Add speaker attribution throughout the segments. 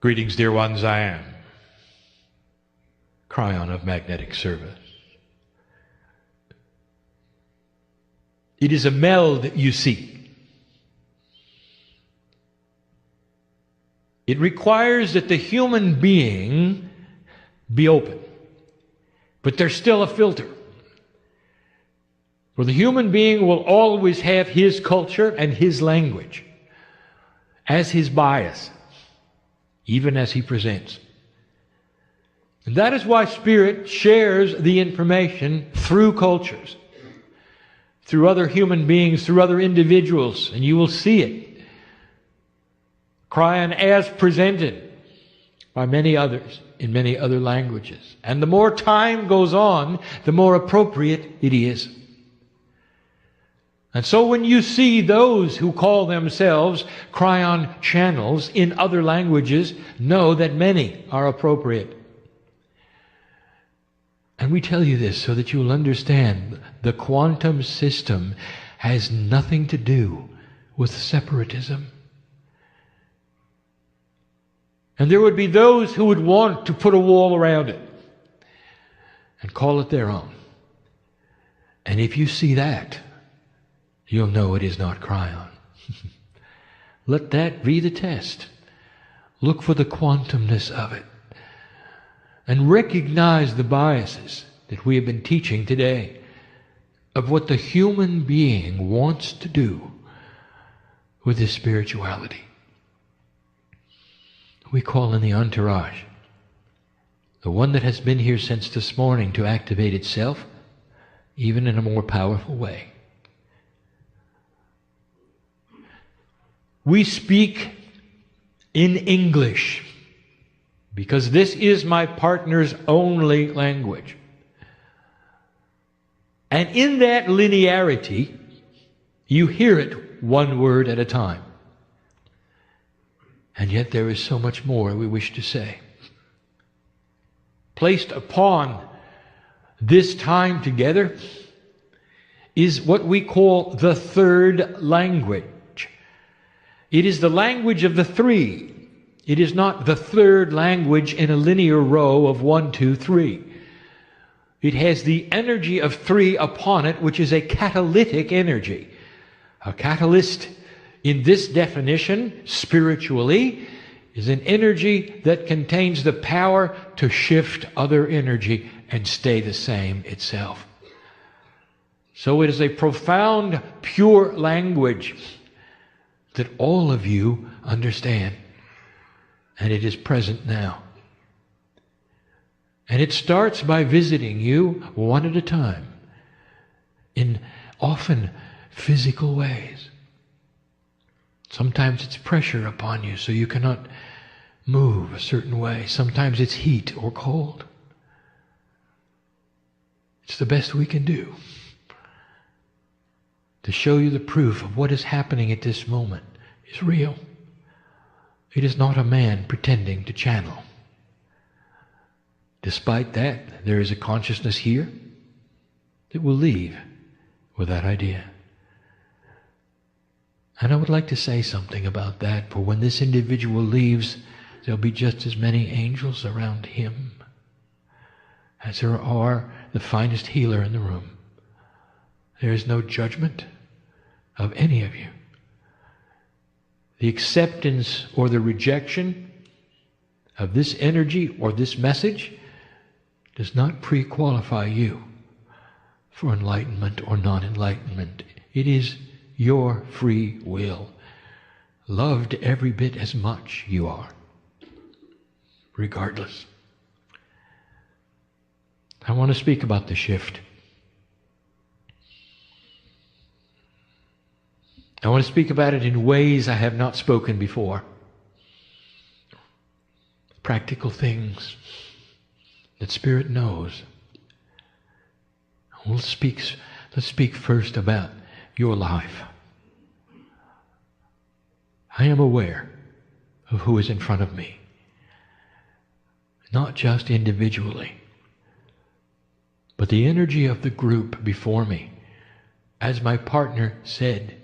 Speaker 1: Greetings, dear ones, I am Kryon of Magnetic Service. It is a meld you see. It requires that the human being be open. But there's still a filter. For the human being will always have his culture and his language as his bias, even as he presents. And that is why Spirit shares the information through cultures, through other human beings, through other individuals, and you will see it. Kryon as presented by many others in many other languages. And the more time goes on, the more appropriate it is. And so when you see those who call themselves Kryon channels in other languages, know that many are appropriate. And we tell you this so that you'll understand the quantum system has nothing to do with separatism. And there would be those who would want to put a wall around it and call it their own. And if you see that, you'll know it is not Kryon. Let that be the test. Look for the quantumness of it. And recognize the biases that we have been teaching today of what the human being wants to do with his spirituality. We call in the entourage, the one that has been here since this morning, to activate itself, even in a more powerful way. We speak in English because this is my partner's only language. And in that linearity, you hear it one word at a time. And yet there is so much more we wish to say. Placed upon this time together is what we call the third language. It is the language of the three. It is not the third language in a linear row of 1, 2, 3. It has the energy of 3 upon it, which is a catalytic energy. A catalyst, in this definition, spiritually, is an energy that contains the power to shift other energy and stay the same itself. So it is a profound, pure language that all of you understand. And it is present now. And it starts by visiting you one at a time in often physical ways. Sometimes it's pressure upon you so you cannot move a certain way. Sometimes it's heat or cold. It's the best we can do to show you the proof of what is happening at this moment is real. It is not a man pretending to channel. Despite that, there is a consciousness here that will leave with that idea. And I would like to say something about that, for when this individual leaves, there'll be just as many angels around him as there are the finest healer in the room. There is no judgment of any of you. The acceptance or the rejection of this energy or this message does not pre-qualify you for enlightenment or non-enlightenment. It is your free will, loved every bit as much you are, regardless. I want to speak about the shift. I want to speak about it in ways I have not spoken before. Practical things that Spirit knows. Let's speak first about your life. I am aware of who is in front of me, not just individually, but the energy of the group before me, as my partner said,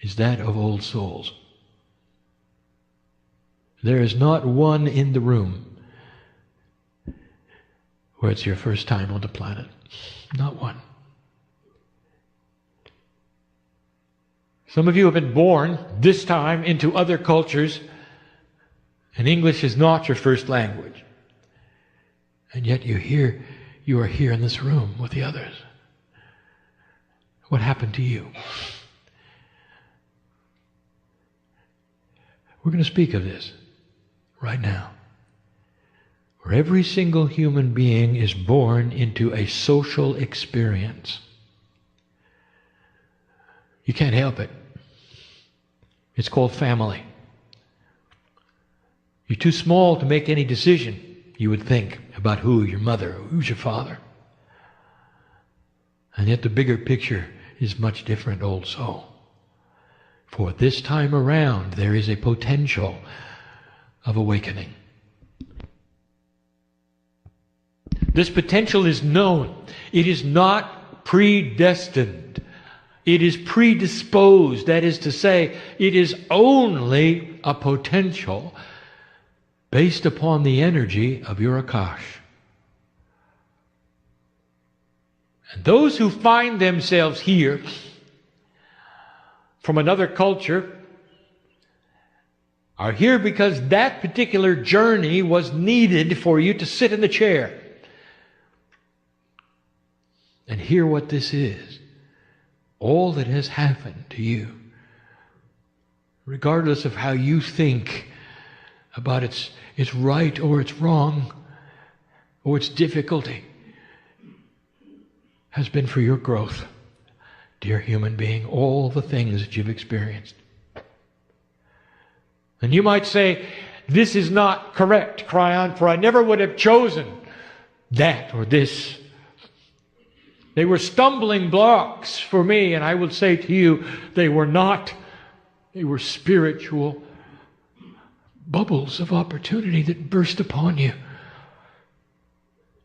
Speaker 1: is that of old souls. There is not one in the room where it's your first time on the planet. Not one. Some of you have been born this time into other cultures, and English is not your first language. And yet you are here in this room with the others. What happened to you? We're going to speak of this right now. Where every single human being is born into a social experience. You can't help it. It's called family. You're too small to make any decision, you would think, about who your mother, who's your father. And yet the bigger picture is much different also. For this time around, there is a potential of awakening. This potential is known. It is not predestined. It is predisposed. That is to say, it is only a potential based upon the energy of your akash. And those who find themselves here from another culture are here because that particular journey was needed for you to sit in the chair and hear what this is. All that has happened to you, regardless of how you think about its right or its wrong or its difficulty, has been for your growth, dear human being, all the things that you've experienced. And you might say, this is not correct, Kryon, for I never would have chosen that or this. They were stumbling blocks for me, and I will say to you, they were not. They were spiritual bubbles of opportunity that burst upon you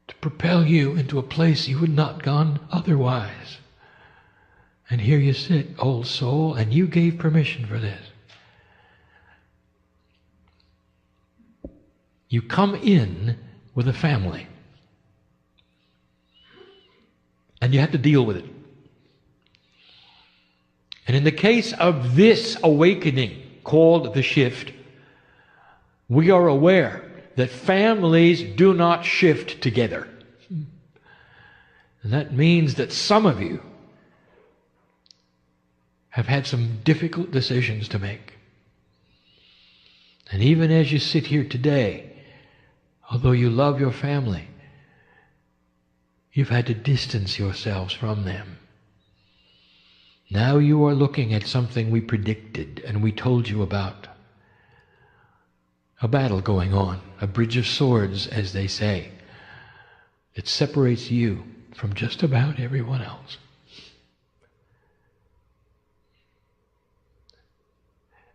Speaker 1: to propel you into a place you would not have gone otherwise. And here you sit, old soul, and you gave permission for this. You come in with a family. And you have to deal with it. And in the case of this awakening called the shift, we are aware that families do not shift together. And that means that some of you have had some difficult decisions to make. And even as you sit here today, although you love your family, you've had to distance yourselves from them. Now you are looking at something we predicted and we told you about. A battle going on, a bridge of swords, as they say. It separates you from just about everyone else.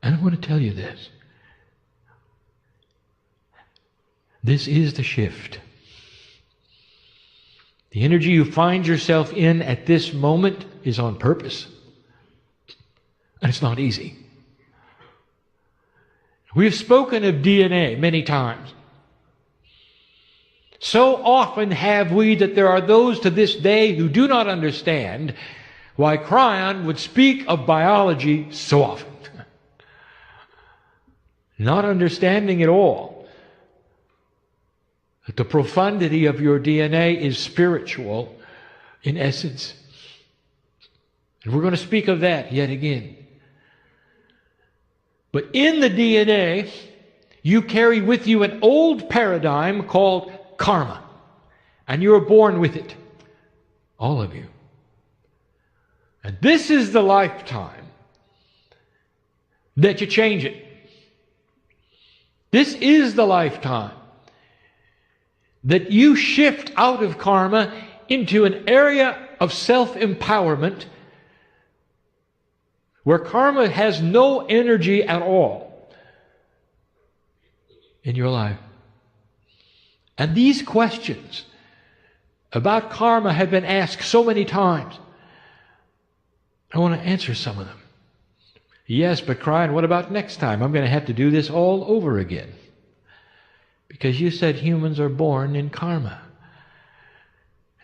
Speaker 1: And I want to tell you this. This is the shift. The energy you find yourself in at this moment is on purpose. And it's not easy. We've spoken of DNA many times. So often have we that there are those to this day who do not understand why Kryon would speak of biology so often. Not understanding at all that the profundity of your DNA is spiritual in essence. And we're going to speak of that yet again. But in the DNA, you carry with you an old paradigm called karma. And you are born with it. All of you. And this is the lifetime that you change it. This is the lifetime that you shift out of karma into an area of self-empowerment where karma has no energy at all in your life. And these questions about karma have been asked so many times. I want to answer some of them. Yes, but Kryon, what about next time? I'm going to have to do this all over again. Because you said humans are born in karma.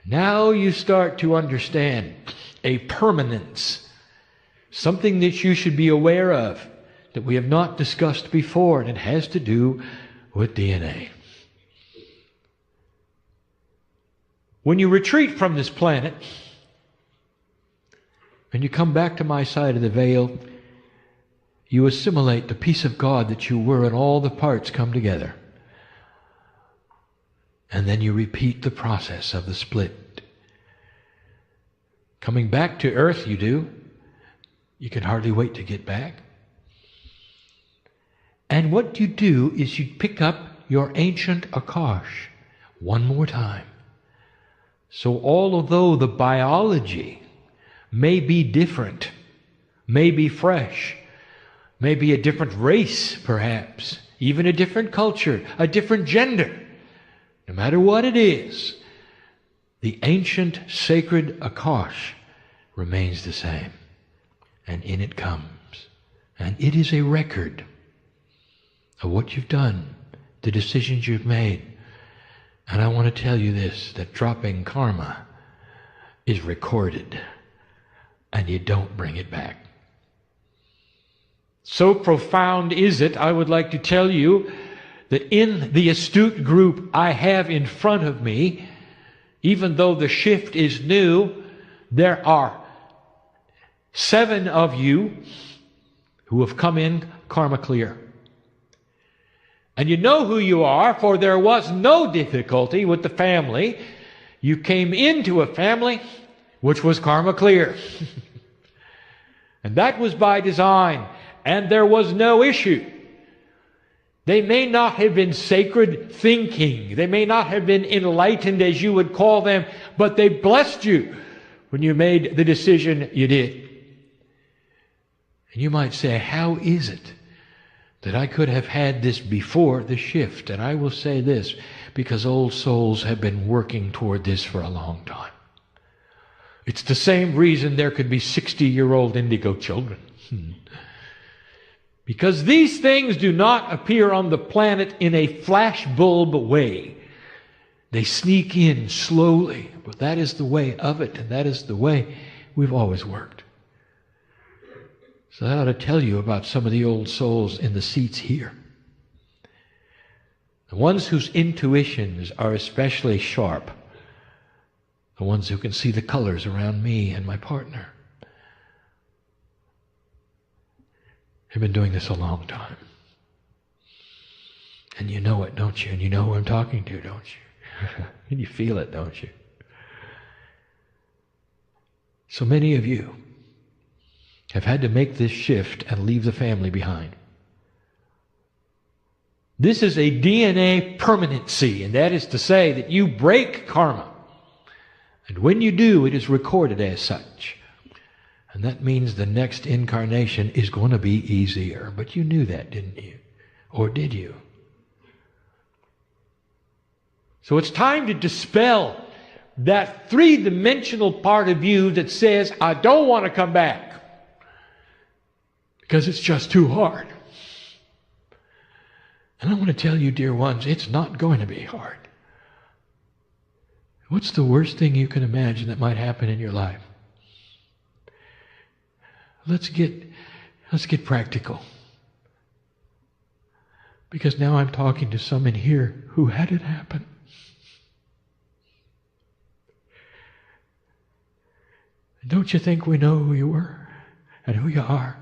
Speaker 1: Now you start to understand a permanence, something that you should be aware of that we have not discussed before, and it has to do with DNA. When you retreat from this planet and you come back to my side of the veil, you assimilate the peace of God that you were, and all the parts come together. And then you repeat the process of the split. Coming back to earth, you do. You can hardly wait to get back. And what you do is you pick up your ancient akash one more time. So although the biology may be different, may be fresh, may be a different race perhaps, even a different culture, a different gender, no matter what it is, the ancient sacred akash remains the same. And in it comes. And it is a record of what you've done, the decisions you've made. And I want to tell you this, that dropping karma is recorded, and you don't bring it back. So profound is it, I would like to tell you that in the astute group I have in front of me, even though the shift is new, there are 7 of you who have come in karma clear. And you know who you are, for there was no difficulty with the family. You came into a family which was karma clear. And that was by design. And there was no issue. They may not have been sacred thinking. They may not have been enlightened, as you would call them, but they blessed you when you made the decision you did. And you might say, how is it that I could have had this before the shift? And I will say this, because old souls have been working toward this for a long time. It's the same reason there could be 60-year-old indigo children. Because these things do not appear on the planet in a flashbulb way. They sneak in slowly, but that is the way of it, and that is the way we've always worked. So that ought to tell you about some of the old souls in the seats here. The ones whose intuitions are especially sharp. The ones who can see the colors around me and my partner. I've been doing this a long time. And you know it, don't you? And you know who I'm talking to, don't you? And you feel it, don't you? So many of you have had to make this shift and leave the family behind. This is a DNA permanency, and that is to say that you break karma. And when you do, it is recorded as such. And that means the next incarnation is going to be easier. But you knew that, didn't you? Or did you? So it's time to dispel that three-dimensional part of you that says, I don't want to come back because it's just too hard. And I want to tell you, dear ones, it's not going to be hard. What's the worst thing you can imagine that might happen in your life? Let's get practical. Because now I'm talking to some in here who had it happen. Don't you think we know who you were and who you are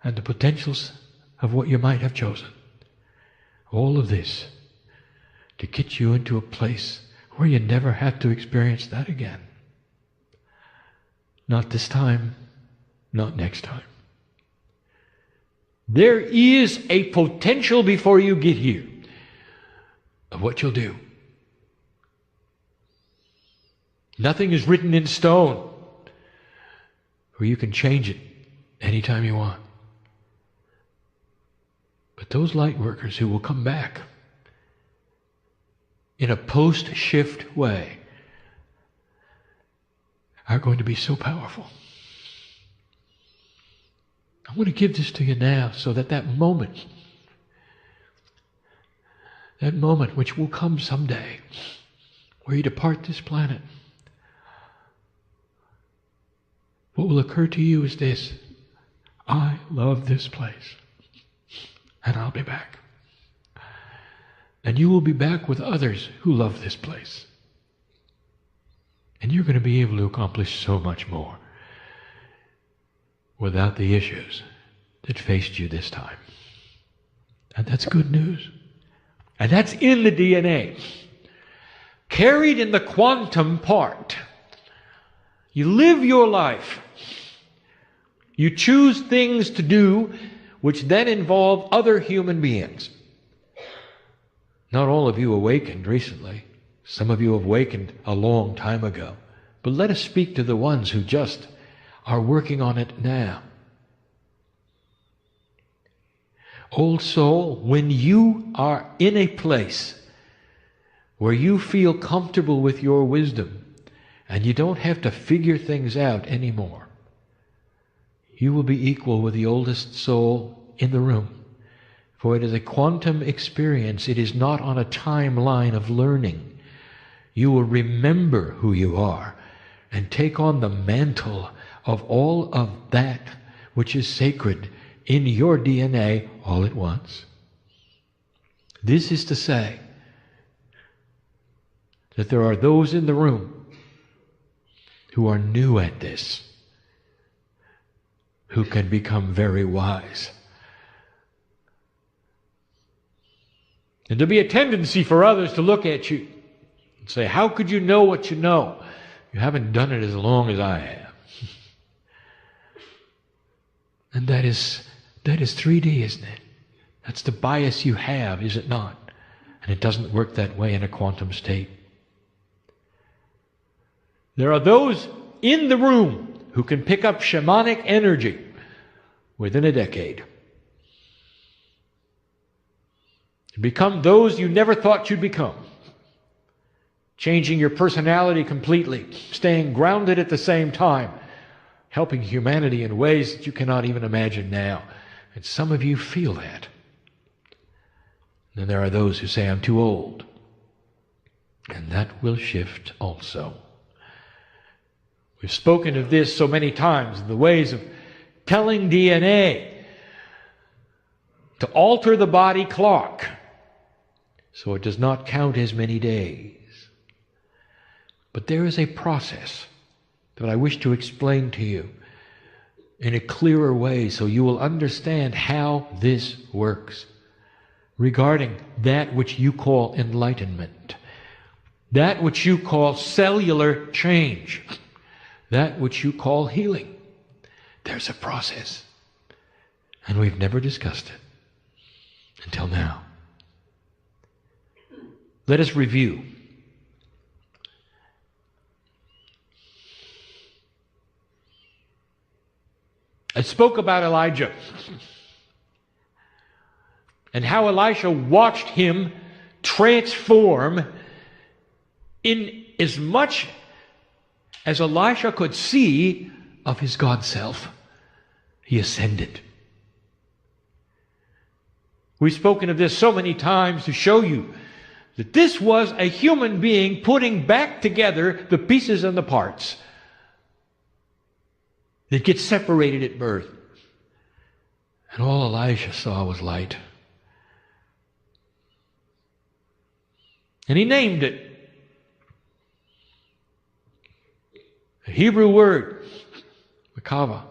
Speaker 1: and the potentials of what you might have chosen? All of this to get you into a place where you never have to experience that again. Not this time, not next time. There is a potential before you get here of what you'll do. Nothing is written in stone where you can change it anytime you want. But those light workers who will come back in a post-shift way are going to be so powerful. I want to give this to you now so that that moment which will come someday, where you depart this planet, what will occur to you is this: I love this place, and I'll be back. And you will be back with others who love this place. And you're going to be able to accomplish so much more without the issues that faced you this time. And that's good news. And that's in the DNA. Carried in the quantum part. You live your life. You choose things to do which then involve other human beings. Not all of you awakened recently. Some of you have awakened a long time ago. But let us speak to the ones who just are working on it now. Old soul, when you are in a place where you feel comfortable with your wisdom and you don't have to figure things out anymore, you will be equal with the oldest soul in the room. For it is a quantum experience. It is not on a timeline of learning. You will remember who you are and take on the mantle of all of that which is sacred in your DNA all at once. This is to say that there are those in the room who are new at this, who can become very wise. And there'll be a tendency for others to look at you and say, how could you know what you know? You haven't done it as long as I have. And that is 3D, isn't it? That's the bias you have, is it not? And it doesn't work that way in a quantum state. There are those in the room who can pick up shamanic energy within a decade. Become those you never thought you'd become. Changing your personality completely, staying grounded at the same time, helping humanity in ways that you cannot even imagine now. And some of you feel that. Then there are those who say, I'm too old. And that will shift also. We've spoken of this so many times, the ways of telling DNA to alter the body clock so it does not count as many days. But there is a process that I wish to explain to you in a clearer way so you will understand how this works regarding that which you call enlightenment, that which you call cellular change, that which you call healing. There's a process, and we've never discussed it until now. Let us review. I spoke about Elijah and how Elisha watched him transform in as much as Elisha could see of his God self. He ascended. We've spoken of this so many times to show you that this was a human being putting back together the pieces and the parts that get separated at birth. And all Elisha saw was light. And he named it. A Hebrew word, Makava.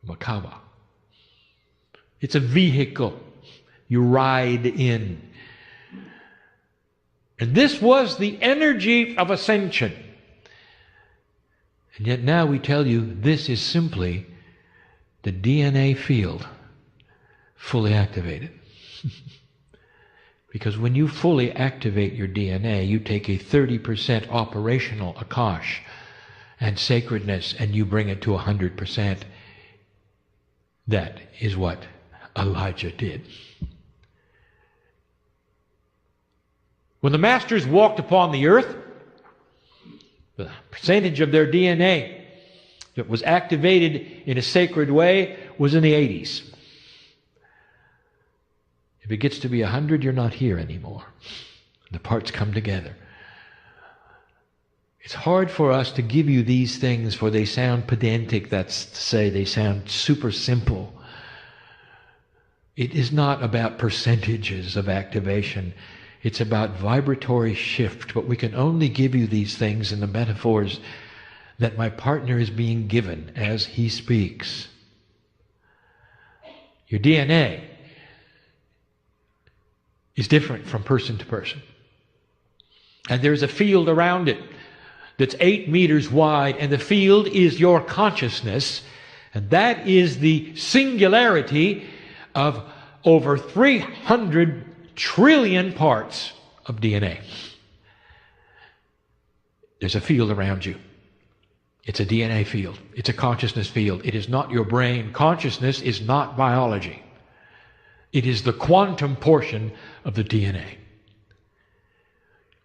Speaker 1: Makaba. It's a vehicle you ride in. And this was the energy of ascension. And yet now we tell you this is simply the DNA field fully activated. Because when you fully activate your DNA, you take a 30% operational akash and sacredness and you bring it to 100%. That is what Elijah did. When the masters walked upon the earth, the percentage of their DNA that was activated in a sacred way was in the 80s. If it gets to be 100, you're not here anymore. The parts come together. It's hard for us to give you these things, for they sound pedantic. That's to say, they sound super simple. It is not about percentages of activation. It's about vibratory shift. But we can only give you these things in the metaphors that my partner is being given as he speaks. Your DNA is different from person to person. And there's a field around it that's 8 meters wide, and the field is your consciousness, and that is the singularity of over 300 trillion parts of DNA. There's a field around you. It's a DNA field. It's a consciousness field. It is not your brain. Consciousness is not biology. It is the quantum portion of the DNA.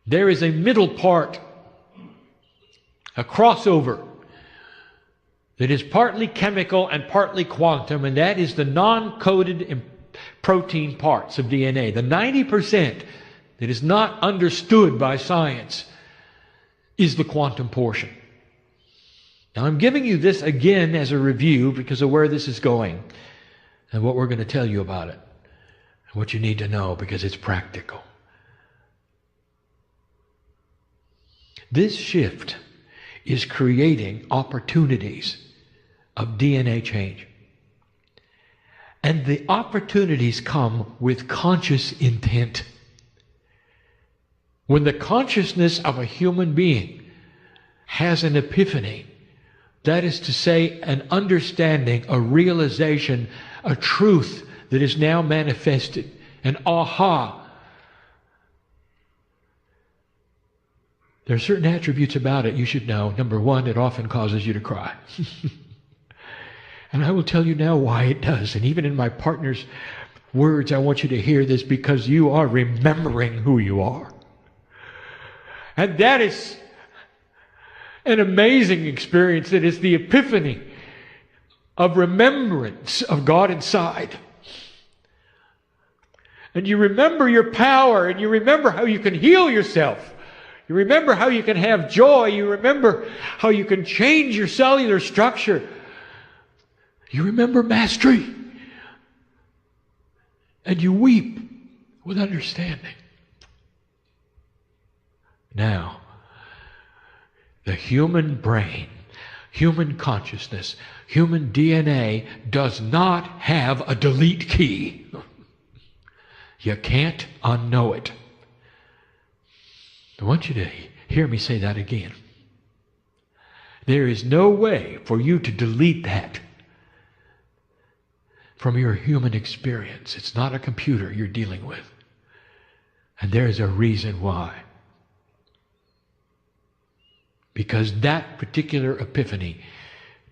Speaker 1: There is a middle part, a crossover, that is partly chemical and partly quantum, and that is the non-coded protein parts of DNA. The 90% that is not understood by science is the quantum portion. Now I'm giving you this again as a review because of where this is going and what we're going to tell you about it and what you need to know because it's practical. This shift is creating opportunities of DNA change. And the opportunities come with conscious intent. When the consciousness of a human being has an epiphany, that is to say, an understanding, a realization, a truth that is now manifested, an aha. There are certain attributes about it you should know. Number one, it often causes you to cry. And I will tell you now why it does. And even in my partner's words, I want you to hear this because you are remembering who you are. And that is an amazing experience. It is the epiphany of remembrance of God inside. And you remember your power, and you remember how you can heal yourself. You remember how you can have joy. You remember how you can change your cellular structure. You remember mastery. And you weep with understanding. Now, the human brain, human consciousness, human DNA does not have a delete key. You can't unknow it. I want you to hear me say that again. There is no way for you to delete that from your human experience. It's not a computer you're dealing with. And there's a reason why. Because that particular epiphany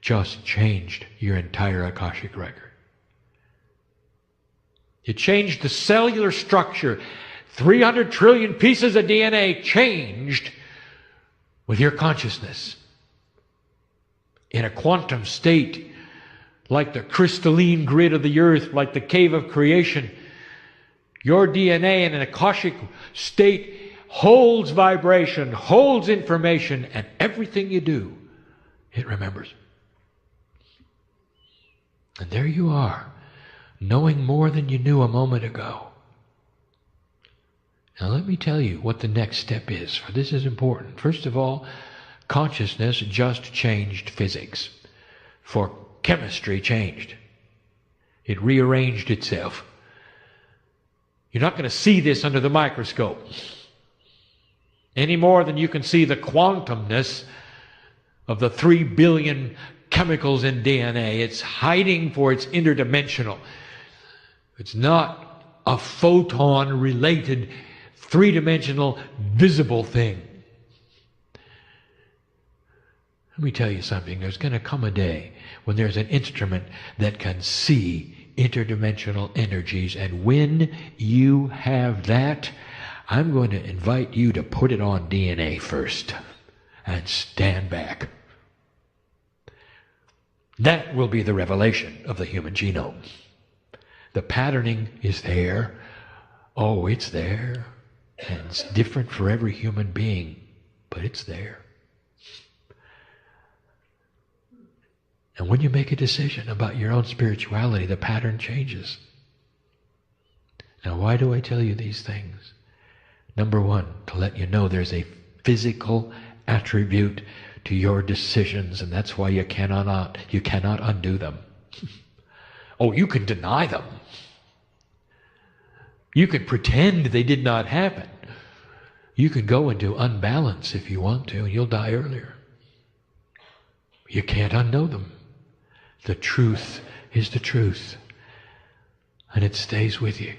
Speaker 1: just changed your entire akashic record. It changed the cellular structure. 300 trillion pieces of DNA changed with your consciousness. In a quantum state, like the crystalline grid of the earth, like the cave of creation, your DNA in an akashic state holds vibration, holds information, and everything you do, it remembers. And there you are, knowing more than you knew a moment ago. Now let me tell you what the next step is, for this is important. First of all, consciousness just changed physics, for chemistry changed. It rearranged itself. You're not going to see this under the microscope any more than you can see the quantumness of the 3 billion chemicals in DNA. It's hiding for its interdimensional. It's not a photon-related, three-dimensional, visible thing. Let me tell you something. There's going to come a day when there's an instrument that can see interdimensional energies, and when you have that, I'm going to invite you to put it on DNA first and stand back. That will be the revelation of the human genome. The patterning is there. Oh, it's there. And it's different for every human being, but it's there. And when you make a decision about your own spirituality, the pattern changes. Now, why do I tell you these things? Number one, to let you know there's a physical attribute to your decisions, and that's why you cannot undo them. Oh, you can deny them. You can pretend they did not happen. You can go into unbalance if you want to, and you'll die earlier. You can't unknow them. The truth is the truth, and it stays with you.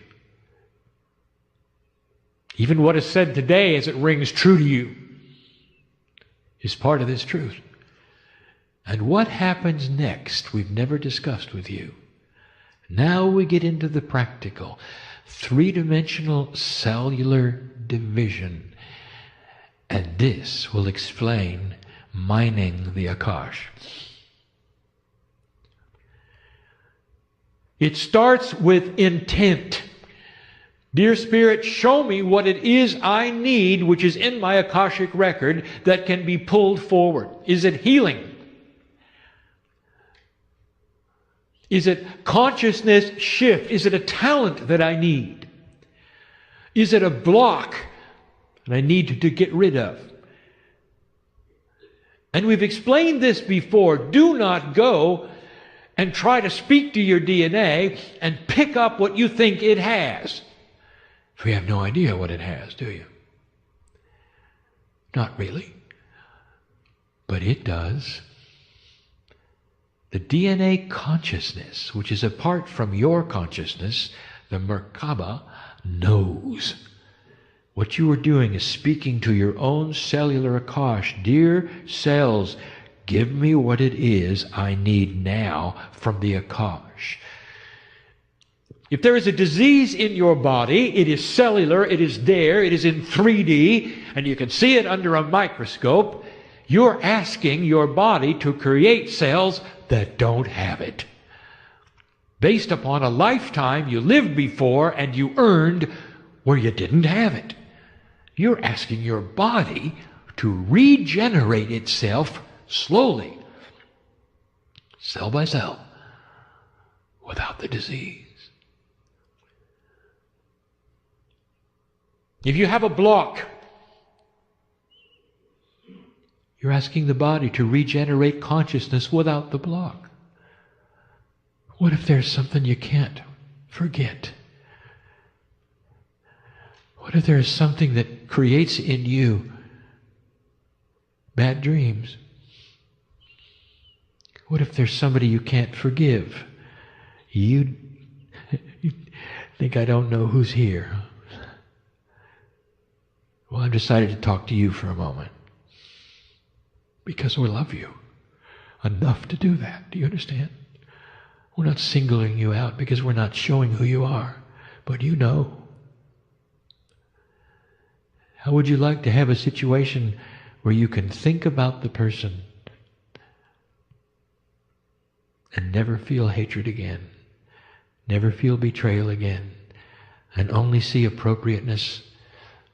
Speaker 1: Even what is said today as it rings true to you is part of this truth. And what happens next, we've never discussed with you. Now we get into the practical, three-dimensional cellular division. And this will explain mining the akash. It starts with intent. Dear Spirit, show me what it is I need, which is in my Akashic record, that can be pulled forward. Is it healing? Is it consciousness shift? Is it a talent that I need? Is it a block that I need to get rid of? And we've explained this before. Do not go and try to speak to your DNA and pick up what you think it has. We have no idea what it has, do you? Not really. But it does. The DNA consciousness, which is apart from your consciousness, the Merkaba, knows. What you are doing is speaking to your own cellular akash. Dear cells, give me what it is I need now from the akash. If there is a disease in your body, it is cellular, it is there, it is in 3D, and you can see it under a microscope. You're asking your body to create cells that don't have it, based upon a lifetime you lived before and you earned where you didn't have it. You're asking your body to regenerate itself slowly, cell by cell, without the disease. If you have a block, you're asking the body to regenerate consciousness without the block. What if there's something you can't forget? What if there's something that creates in you bad dreams? What if there's somebody you can't forgive? You think I don't know who's here? Well, I've decided to talk to you for a moment because we love you enough to do that. Do you understand? We're not singling you out because we're not showing who you are, but you know. How would you like to have a situation where you can think about the person and never feel hatred again, never feel betrayal again, and only see appropriateness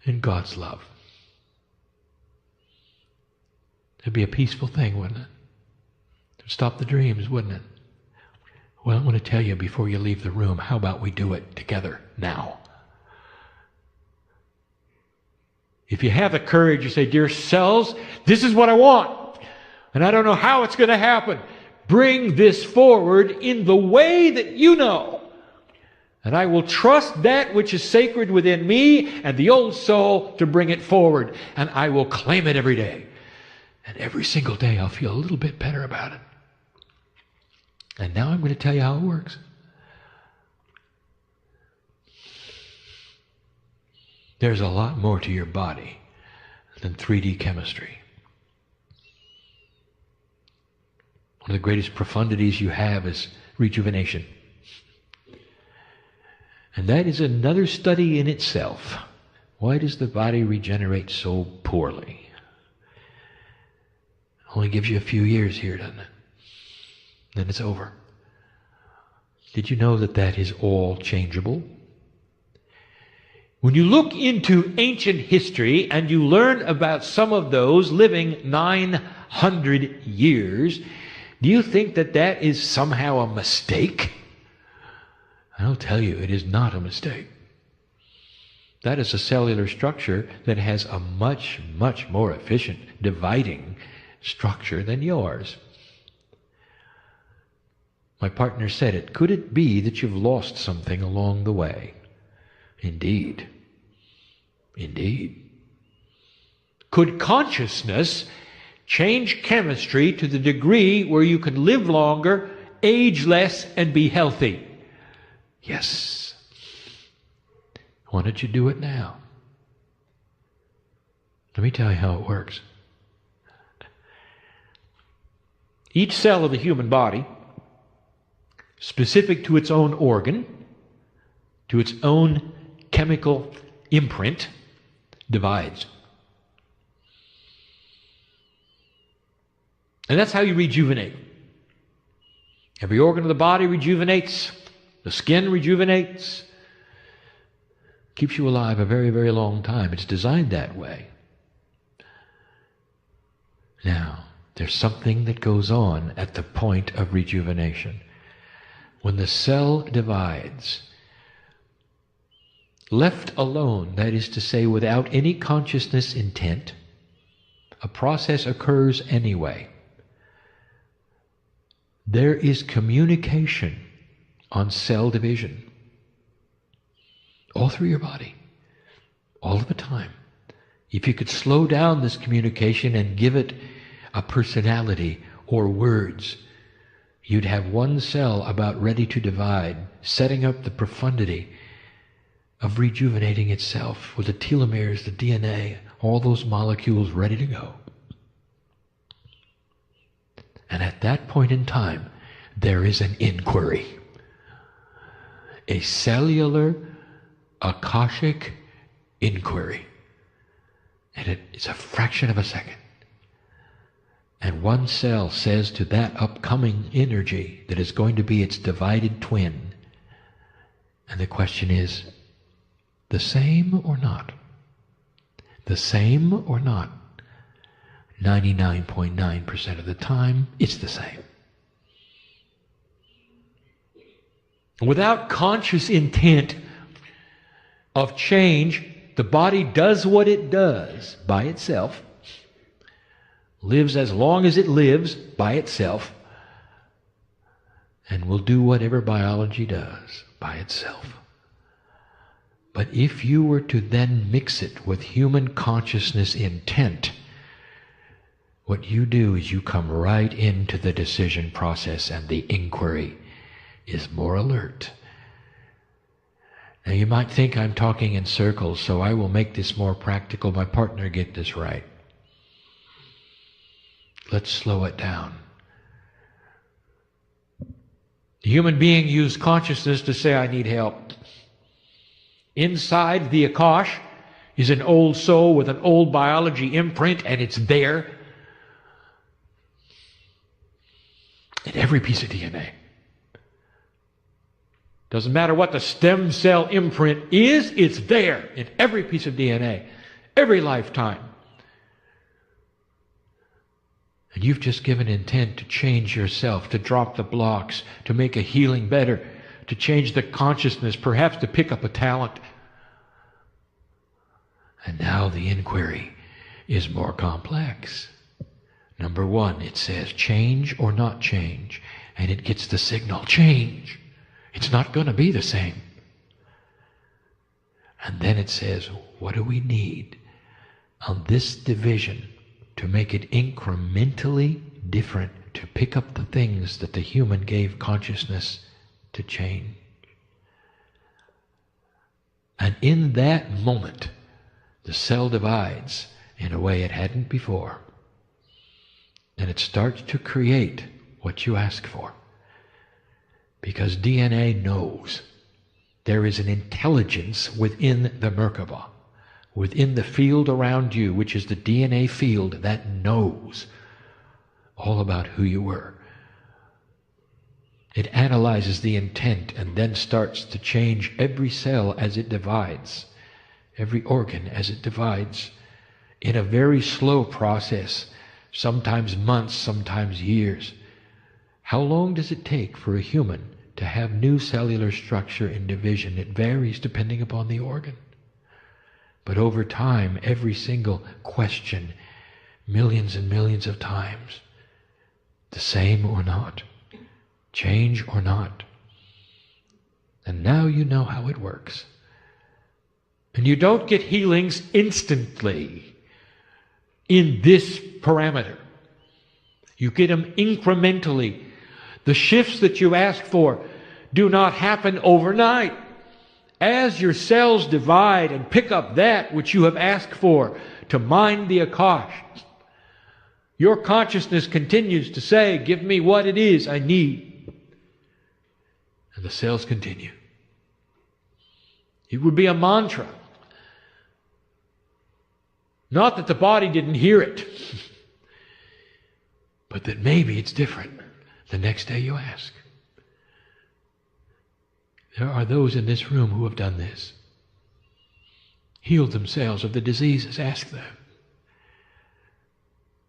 Speaker 1: in God's love? It'd be a peaceful thing, wouldn't it? It'd stop the dreams, wouldn't it? Well, I want to tell you before you leave the room, how about we do it together now? If you have the courage, you say, dear cells, this is what I want, and I don't know how it's going to happen. Bring this forward in the way that you know. And I will trust that which is sacred within me and the old soul to bring it forward. And I will claim it every day. And every single day I'll feel a little bit better about it. And now I'm going to tell you how it works. There's a lot more to your body than 3D chemistry. One of the greatest profundities you have is rejuvenation. And that is another study in itself. Why does the body regenerate so poorly? It only gives you a few years here, doesn't it? then it's over. Did you know that that is all changeable? When you look into ancient history and you learn about some of those living 900 years, do you think that that is somehow a mistake? I'll tell you, it is not a mistake. That is a cellular structure that has a much, much more efficient dividing structure than yours. My partner said it. Could it be that you've lost something along the way? Indeed. Indeed. Could consciousness change chemistry to the degree where you can live longer, age less, and be healthy? Yes. Why don't you do it now? Let me tell you how it works. Each cell of the human body, specific to its own organ, to its own chemical imprint, divides. And that's how you rejuvenate. Every organ of the body rejuvenates. The skin rejuvenates. Keeps you alive a very, very long time. It's designed that way. Now, there's something that goes on at the point of rejuvenation. When the cell divides, left alone, that is to say, without any consciousness intent, a process occurs anyway. There is communication on cell division. All through your body. All of the time. If you could slow down this communication and give it a personality or words, you'd have one cell about ready to divide, setting up the profundity of rejuvenating itself with the telomeres, the DNA, all those molecules ready to go. And at that point in time, there is an inquiry. A cellular, akashic inquiry. And it's a fraction of a second. And one cell says to that upcoming energy that is going to be its divided twin. And the question is, the same or not? The same or not? 99.9% of the time, it's the same. Without conscious intent of change, the body does what it does by itself, lives as long as it lives by itself, and will do whatever biology does by itself. But if you were to then mix it with human consciousness intent, what you do is you come right into the decision process, and the inquiry is more alert. Now you might think I'm talking in circles, so I will make this more practical. My partner get this right. Let's slow it down. The human being used consciousness to say, I need help. Inside the akash is an old soul with an old biology imprint, and it's there in every piece of DNA. Doesn't matter what the stem cell imprint is, it's there in every piece of DNA, every lifetime. And you've just given intent to change yourself, to drop the blocks, to make a healing better, to change the consciousness, perhaps to pick up a talent. And now the inquiry is more complex. Number one, it says change or not change, and it gets the signal, change. It's not going to be the same. And then it says, what do we need on this division to make it incrementally different, to pick up the things that the human gave consciousness to change? And in that moment, the cell divides in a way it hadn't before. And it starts to create what you ask for. Because DNA knows. There is an intelligence within the Merkaba, within the field around you, which is the DNA field that knows all about who you were. It analyzes the intent and then starts to change every cell as it divides, every organ as it divides, in a very slow process, sometimes months, sometimes years. How long does it take for a human to have new cellular structure in division? It varies depending upon the organ. But over time, every single question, millions and millions of times, the same or not, change or not. And now you know how it works. And you don't get healings instantly in this parameter. You get them incrementally. The shifts that you ask for do not happen overnight. As your cells divide and pick up that which you have asked for to mind the akash, your consciousness continues to say, give me what it is I need. And the cells continue. It would be a mantra. Not that the body didn't hear it, but that maybe it's different the next day you ask. There are those in this room who have done this. Healed themselves of the diseases. Ask them.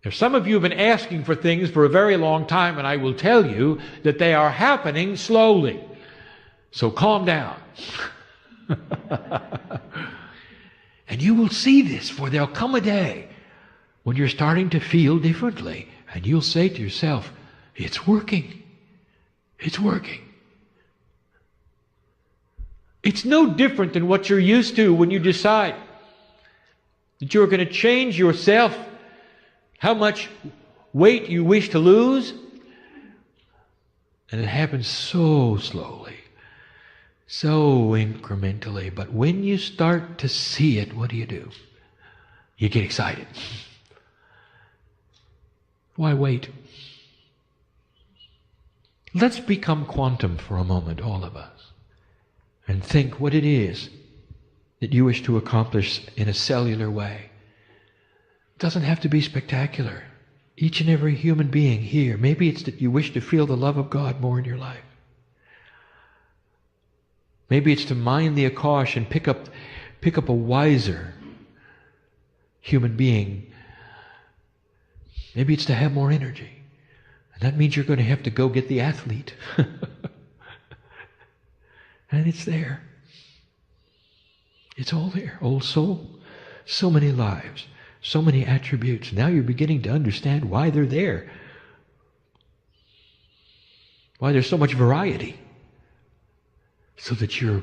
Speaker 1: There's some of you have been asking for things for a very long time, and I will tell you that they are happening slowly. So calm down. And you will see this, for there'll come a day when you're starting to feel differently, and you'll say to yourself, it's working. It's working. It's no different than what you're used to when you decide that you're going to change yourself, how much weight you wish to lose. And it happens so slowly, so incrementally. But when you start to see it, what do? You get excited. Why wait? Let's become quantum for a moment, all of us, and think what it is that you wish to accomplish in a cellular way. It doesn't have to be spectacular. Each and every human being here, maybe it's that you wish to feel the love of God more in your life. Maybe it's to mind the akash and pick up a wiser human being. Maybe it's to have more energy. And that means you're going to have to go get the athlete. And it's there. It's all there. Old soul. So many lives. So many attributes. Now you're beginning to understand why they're there. Why there's so much variety. So that your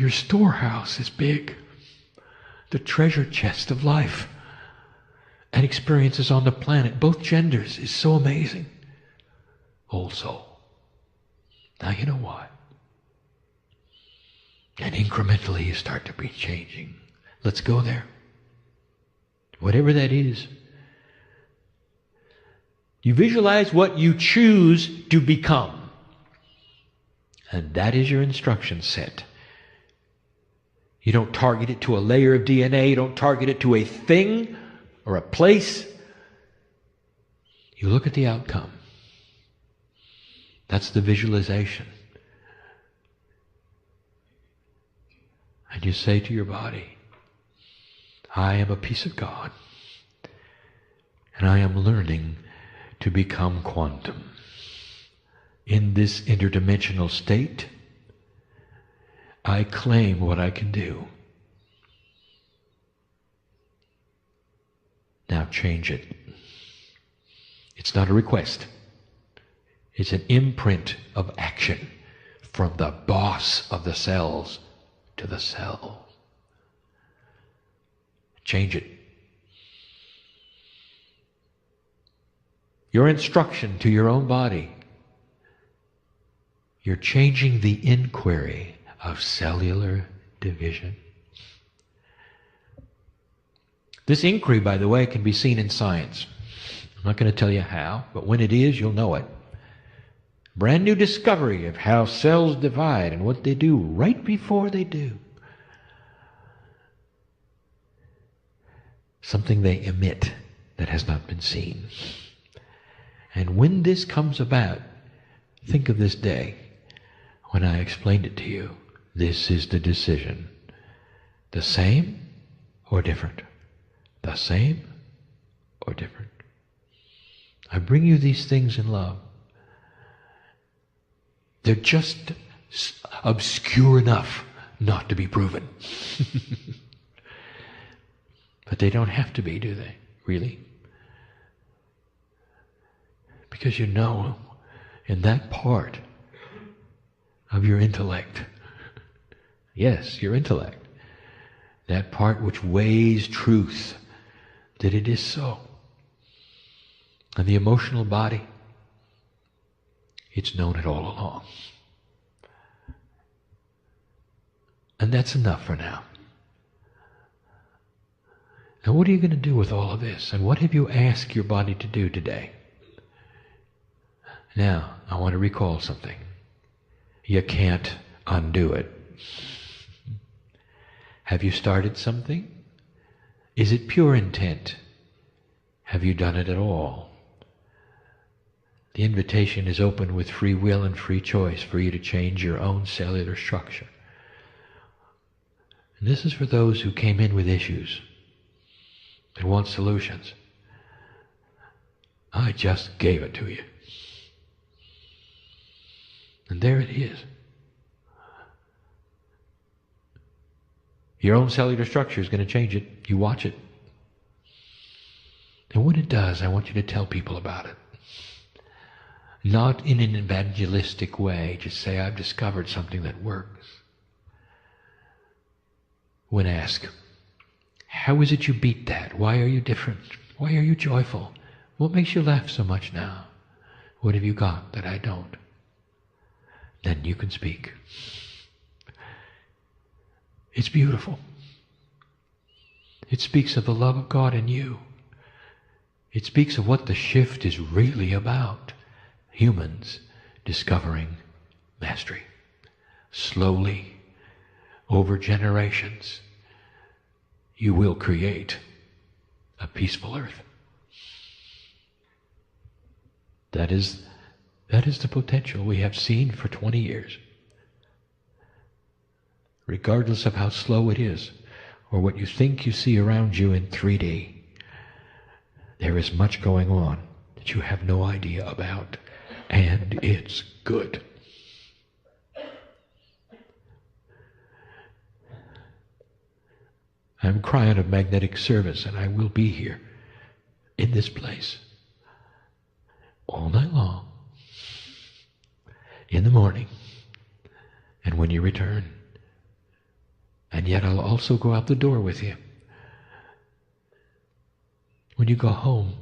Speaker 1: storehouse is big. The treasure chest of life and experiences on the planet, both genders, is so amazing. Old soul. Now you know why. And incrementally you start to be changing. Let's go there. Whatever that is. You visualize what you choose to become. And that is your instruction set. You don't target it to a layer of DNA. You don't target it to a thing or a place. You look at the outcome. That's the visualization. And you say to your body, I am a piece of God, and I am learning to become quantum. In this interdimensional state, I claim what I can do. Now change it. It's not a request. It's an imprint of action from the boss of the cells to the cell. Change it. Your instruction to your own body. You're changing the inquiry of cellular division. This inquiry, by the way, can be seen in science. I'm not going to tell you how, but when it is, you'll know it. Brand new discovery of how cells divide and what they do right before they do. Something they emit that has not been seen. And when this comes about, Think of this day when I explained it to you. This is the decision. The same or different? The same or different? I bring you these things in love. They're just obscure enough not to be proven. But they don't have to be, do they? Really? Because you know, in that part of your intellect, yes, your intellect, that part which weighs truth, that it is so. And the emotional body, it's known it all along. And that's enough for now. Now what are you going to do with all of this? And what have you asked your body to do today? Now, I want to recall something. You can't undo it. Have you started something? Is it pure intent? Have you done it at all? The invitation is open with free will and free choice for you to change your own cellular structure. And this is for those who came in with issues and want solutions. I just gave it to you. And there it is. Your own cellular structure is going to change it. You watch it. And when it does, I want you to tell people about it. Not in an evangelistic way. Just say, I've discovered something that works. When asked, how is it you beat that? Why are you different? Why are you joyful? What makes you laugh so much now? What have you got that I don't? Then you can speak. It's beautiful. It speaks of the love of God in you. It speaks of what the shift is really about. Humans discovering mastery. Slowly, over generations, you will create a peaceful earth. That is the potential we have seen for 20 years. Regardless of how slow it is, or what you think you see around you in 3D, there is much going on that you have no idea about, and it's good. I'm Kryon of magnetic service, and I will be here in this place all night long, in the morning, and when you return. And yet I'll also go out the door with you. When you go home,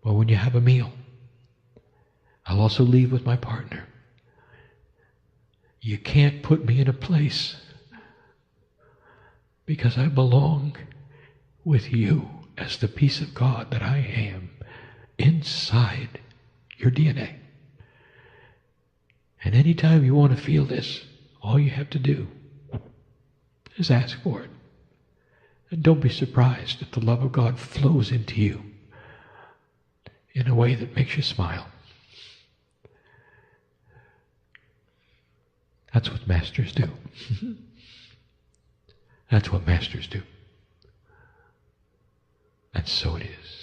Speaker 1: or when you have a meal, I'll also leave with my partner. You can't put me in a place, because I belong with you as the piece of God that I am inside your DNA. And anytime you want to feel this, all you have to do is ask for it. And don't be surprised if the love of God flows into you in a way that makes you smile. That's what masters do. That's what masters do. And so it is.